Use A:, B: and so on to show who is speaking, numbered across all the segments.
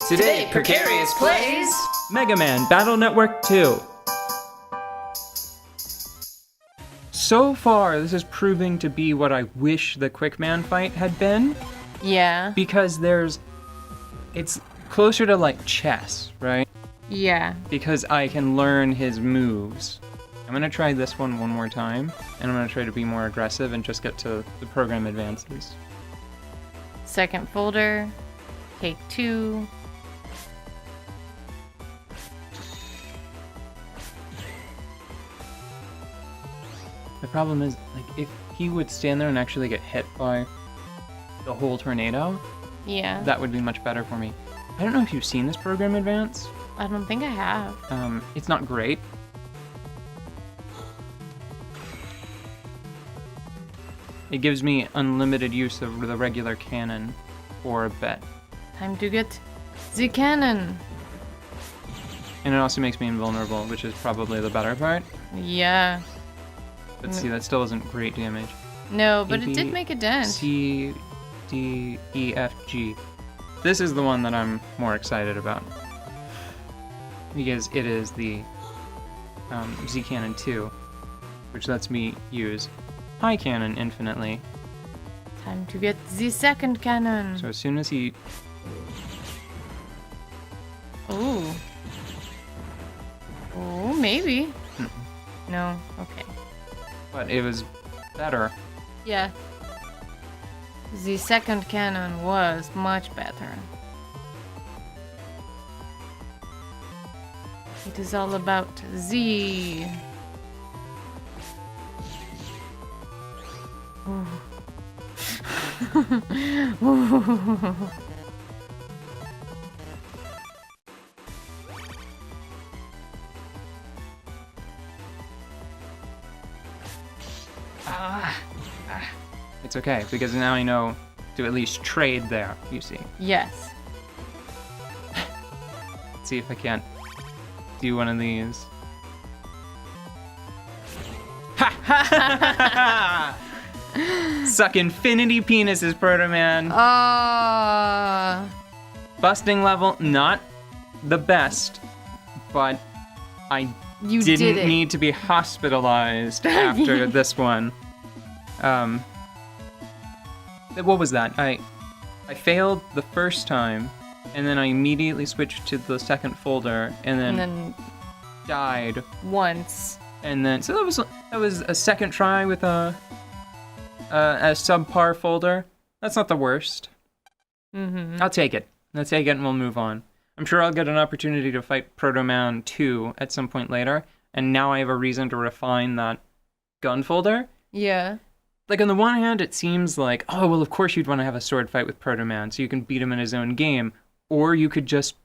A: Today, Precarious plays
B: Mega Man Battle Network 2. So far, this is proving to be what I wish the Quick Man fight had been.
C: Yeah.
B: Because it's closer to like chess, right?
C: Yeah.
B: Because I can learn his moves. I'm gonna try this one more time, and I'm gonna try to be more aggressive and just get to the program advances.
C: Second folder. Take 2.
B: The problem is, like, if he would stand there and actually get hit by the whole tornado,
C: Yeah.
B: that would be much better for me. I don't know if you've seen this program advance.
C: I don't think I have.
B: It's not great. It gives me unlimited use of the regular cannon for a bit.
C: Time to get the cannon.
B: And it also makes me invulnerable, which is probably the better part.
C: Yeah.
B: But see, that still isn't great damage.
C: No, but
B: A,
C: it
B: B,
C: did make a dent.
B: C, D, E, F, G. This is the one that I'm more excited about. Because it is the Z Cannon 2, which lets me use High Cannon infinitely.
C: Time to get the second cannon.
B: So as soon as he...
C: Ooh. Oh, maybe. No. Okay.
B: But it was better.
C: Yeah. The second cannon was much better. It is all about Z. Ooh. Ooh.
B: It's okay, because now I know to at least trade there, you see.
C: Yes.
B: Let's see if I can't do one of these. Ha! Suck infinity penises, Proto Man. Busting level, not the best, but I
C: You
B: didn't
C: did it.
B: need to be hospitalized after this one. What was that? I failed the first time, and then I immediately switched to the second folder, and then died
C: once.
B: And then so that was a second try with a subpar folder. That's not the worst.
C: Mm-hmm.
B: I'll take it. Let's take it, and we'll move on. I'm sure I'll get an opportunity to fight Proto Man 2 at some point later, and now I have a reason to refine that gun folder.
C: Yeah.
B: Like, on the one hand, it seems like, oh, well, of course you'd want to have a sword fight with Proto Man, so you can beat him in his own game, or you could just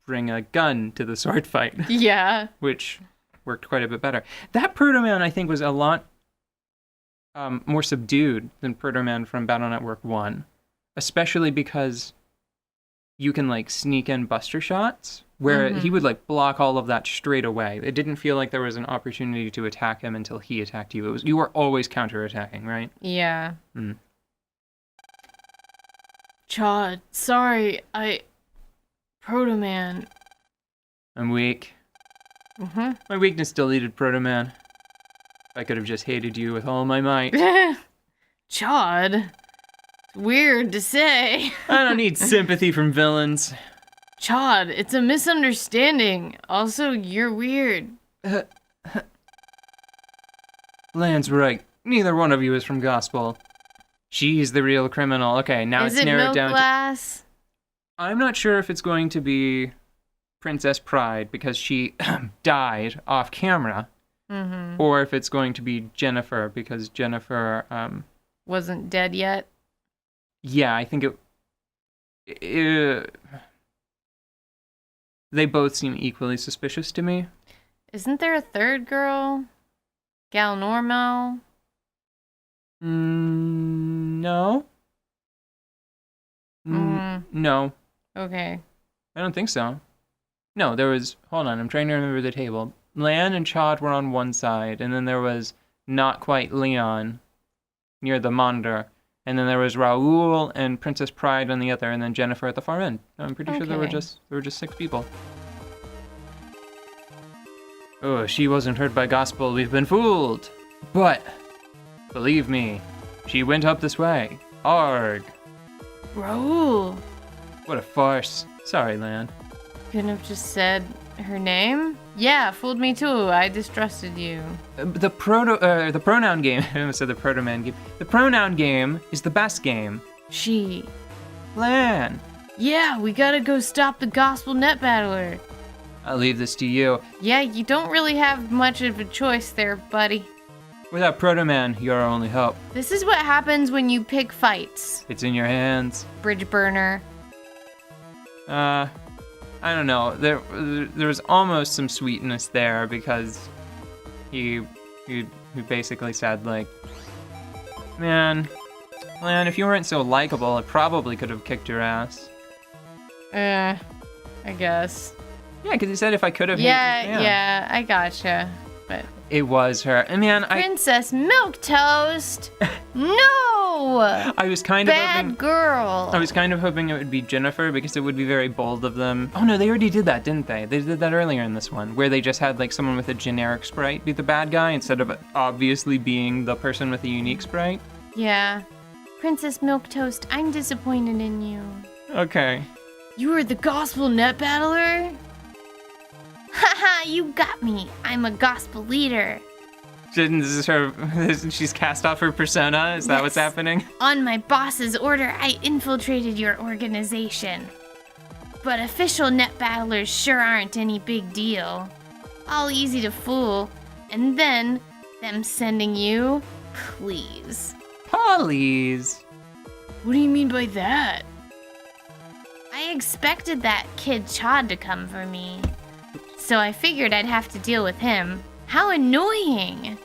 B: bring a gun to the sword fight.
C: Yeah.
B: Which worked quite a bit better. That Proto Man, I think, was a lot more subdued than Proto Man from Battle Network 1, especially because you can, like, sneak in buster shots, where he would, like, block all of that straight away. It didn't feel like there was an opportunity to attack him until he attacked you. You were always counterattacking, right?
C: Yeah. Chad, sorry, Proto Man.
B: I'm weak.
C: Mm-hmm.
B: My weakness deleted, Proto Man. I could have just hated you with all my might.
C: Chad. Weird to say.
B: I don't need sympathy from villains.
C: Chad, it's a misunderstanding. Also, you're weird.
B: Lan's right. Neither one of you is from Gospel. She's the real criminal. Okay, now
C: Is
B: it's
C: it
B: narrowed
C: milk
B: down
C: glass?
B: I'm not sure if it's going to be Princess Pride because she died off camera, or if it's going to be Jennifer because Jennifer
C: Wasn't dead yet?
B: Yeah, I think they both seem equally suspicious to me.
C: Isn't there a third girl? Gal Normal?
B: No. No.
C: Okay.
B: I don't think so. No, there was... Hold on, I'm trying to remember the table. Lan and Chad were on one side, and then there was Not Quite Leon near the monitor, And then there was Raoul and Princess Pride on the other, and then Jennifer at the far end. I'm pretty sure there were just 6 people. Oh, she wasn't hurt by gospel. We've been fooled. But believe me, she went up this way. Arg.
C: Raoul.
B: What a farce. Sorry, Lan.
C: Couldn't have just said her name? Yeah, fooled me too. I distrusted you.
B: The pronoun game. I almost said the proto-man game. The pronoun game is the best game.
C: She.
B: Lan.
C: Yeah, we gotta go stop the gospel net battler.
B: I'll leave this to you.
C: Yeah, you don't really have much of a choice there, buddy.
B: Without Proto-Man, you're our only hope.
C: This is what happens when you pick fights.
B: It's in your hands.
C: Bridge burner.
B: I don't know. There was almost some sweetness there because he basically said like, man, if you weren't so likable, I probably could have kicked your ass.
C: I guess.
B: Yeah, because he said if I could have.
C: Yeah, I gotcha. But
B: it was her. And man,
C: Princess Milquetoast. No.
B: I was kind of
C: bad girl.
B: I was kind of hoping it would be Jennifer because it would be very bold of them. Oh no, they already did that, didn't they? They did that earlier in this one, where they just had like someone with a generic sprite be the bad guy instead of obviously being the person with a unique sprite.
C: Yeah. Princess Milquetoast, I'm disappointed in you.
B: Okay.
C: You were the gospel net battler? Haha, you got me. I'm a gospel leader.
B: This is her. She's cast off her persona. Is that what's happening?
C: On my boss's order, I infiltrated your organization. But official net battlers sure aren't any big deal. All easy to fool. And then, them sending you, please.
B: Please.
C: What do you mean by that? I expected that kid Chad to come for me. So I figured I'd have to deal with him. How annoying!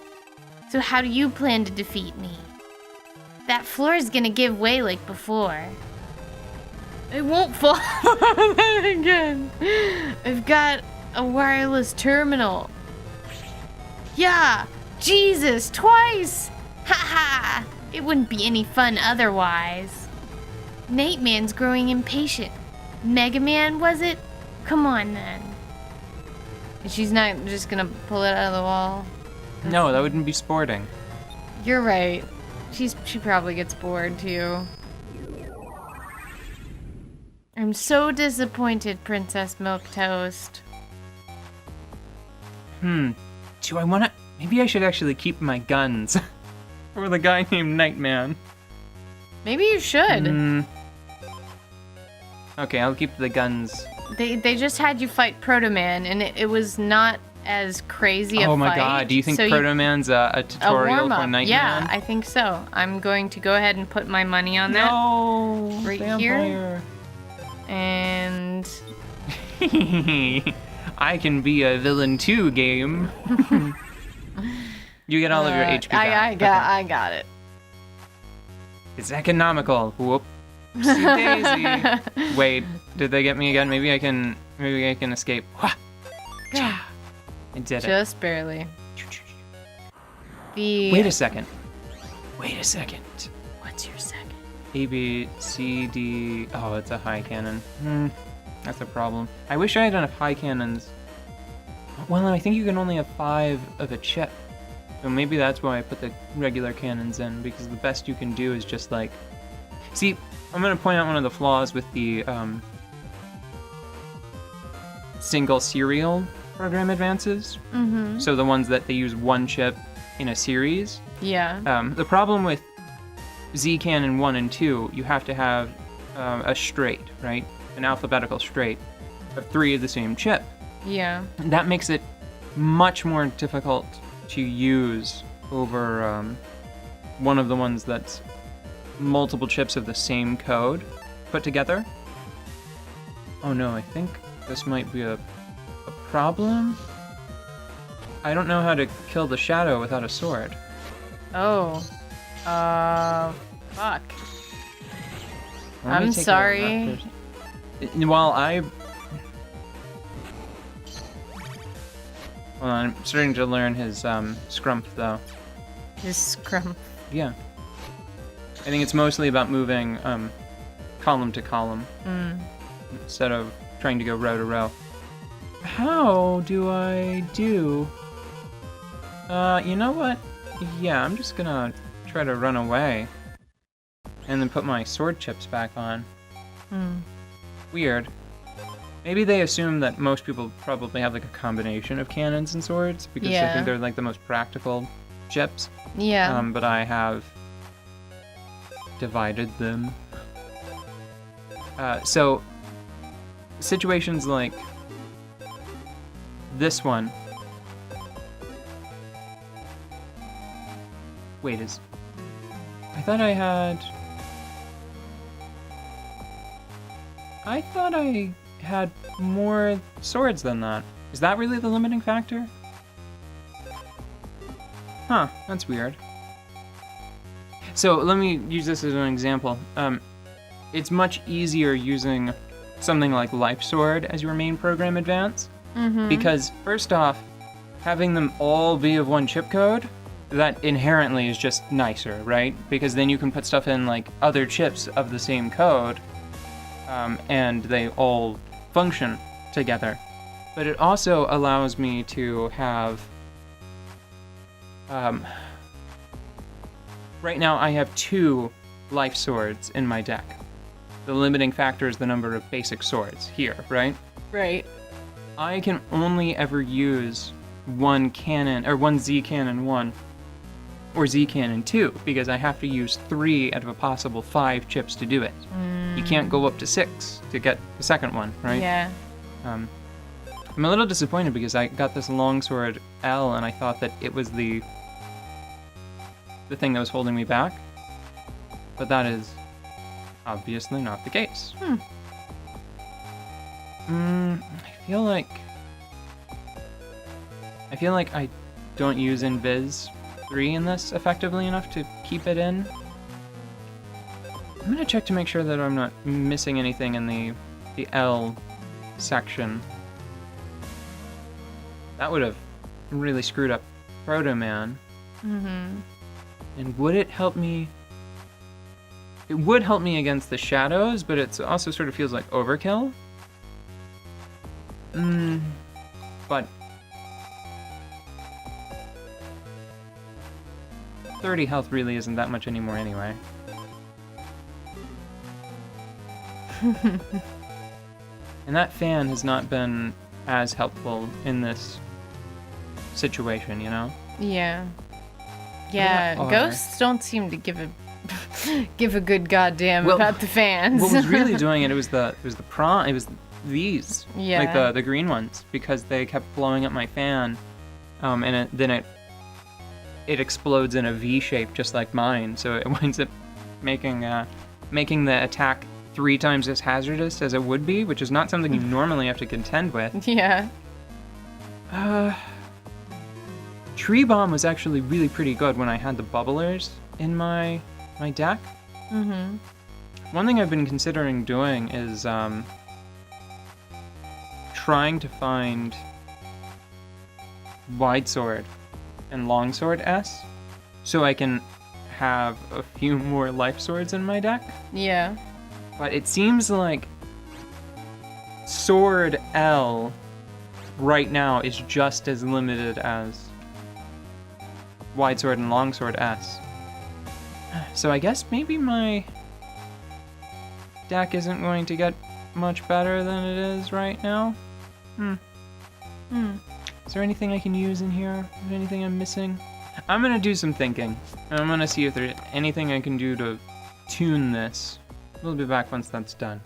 C: So how do you plan to defeat me? That floor is gonna give way like before. It won't fall again. I've got a wireless terminal. Yeah, Jesus, twice! Haha! It wouldn't be any fun otherwise. Nate Man's growing impatient. Mega Man, was it? Come on then. She's not just gonna pull it out of the wall.
B: No, that wouldn't be sporting.
C: You're right. She probably gets bored too. I'm so disappointed, Princess Milquetoast.
B: Do I wanna... Maybe I should actually keep my guns. For the guy named Nightman.
C: Maybe you should.
B: Okay, I'll keep the guns.
C: They just had you fight Proto Man, and it was not as crazy a fight.
B: Oh my god, do you think Proto Man's a tutorial for Nightman?
C: Yeah, I think so. I'm going to go ahead and put my money on that.
B: No!
C: Right
B: vampire.
C: here. And...
B: I can be a villain too, game. You get all of your HP back.
C: I got it.
B: It's economical. Whoop. Daisy. Wait, did they get me again? Maybe I can escape. I did it.
C: Just barely.
B: Wait a second.
C: What's your second?
B: A, B, C, D. Oh, it's a high cannon. That's a problem. I wish I had enough high cannons. Well, I think you can only have 5 of a chip. So maybe that's why I put the regular cannons in, because the best you can do is just like... See, I'm going to point out one of the flaws with the single serial program advances.
C: Mm-hmm.
B: So the ones that they use one chip in a series.
C: Yeah.
B: The problem with Z Cannon 1 and 2, you have to have a straight, right? An alphabetical straight of 3 of the same chip.
C: Yeah.
B: And that makes it much more difficult to use over one of the ones that's multiple chips of the same code put together. Oh no, I think this might be a problem. I don't know how to kill the shadow without a sword.
C: Oh. Fuck.
B: Let me
C: I'm
B: take
C: sorry.
B: While Hold on, I'm starting to learn his scrump though.
C: His scrum.
B: Yeah. I think it's mostly about moving column to column instead of trying to go row to row. How do I do? You know what? Yeah, I'm just gonna try to run away and then put my sword chips back on. Weird. Maybe they assume that most people probably have like a combination of cannons and swords because I think they're like the most practical chips.
C: Yeah.
B: But I have divided them. So situations like this one. Wait, I thought I had more swords than that. Is that really the limiting factor? Huh, that's weird. So let me use this as an example. It's much easier using something like Life Sword as your main program advance. Because first off, having them all be of one chip code, that inherently is just nicer, right? Because then you can put stuff in like other chips of the same code, and they all function together. But it also allows me to have, right now I have 2 life swords in my deck. The limiting factor is the number of basic swords here, right?
C: Right.
B: I can only ever use one cannon, or one Z cannon 1, or Z cannon 2, because I have to use 3 out of a possible 5 chips to do it. You can't go up to 6 to get the second one, right?
C: Yeah.
B: I'm a little disappointed because I got this longsword L and I thought that it was the thing that was holding me back, but that is obviously not the case. I feel like I don't use Invis 3 in this effectively enough to keep it in. I'm gonna check to make sure that I'm not missing anything in the L section. That would have really screwed up Proto Man. And would it help me? It would help me against the shadows, but it also sort of feels like overkill. But 30 health really isn't that much anymore anyway. And that fan has not been as helpful in this situation, you know?
C: Yeah. Yeah,
B: about
C: ghosts don't seem to give a good goddamn
B: Well,
C: about the fans.
B: What was really doing it was these,
C: Yeah.
B: like the green ones, because they kept blowing up my fan, and then it explodes in a V shape just like mine, so it winds up making the attack 3 times as hazardous as it would be, which is not something you normally have to contend with.
C: Yeah.
B: Tree Bomb was actually really pretty good when I had the bubblers in my deck. One thing I've been considering doing is trying to find Wide Sword and Long Sword S so I can have a few more life swords in my deck.
C: Yeah.
B: But it seems like Sword L right now is just as limited as Wide Sword and Long Sword S. So I guess maybe my deck isn't going to get much better than it is right now. Is there anything I can use in here? Is there anything I'm missing? I'm gonna do some thinking. I'm gonna see if there's anything I can do to tune this. We'll be back once that's done.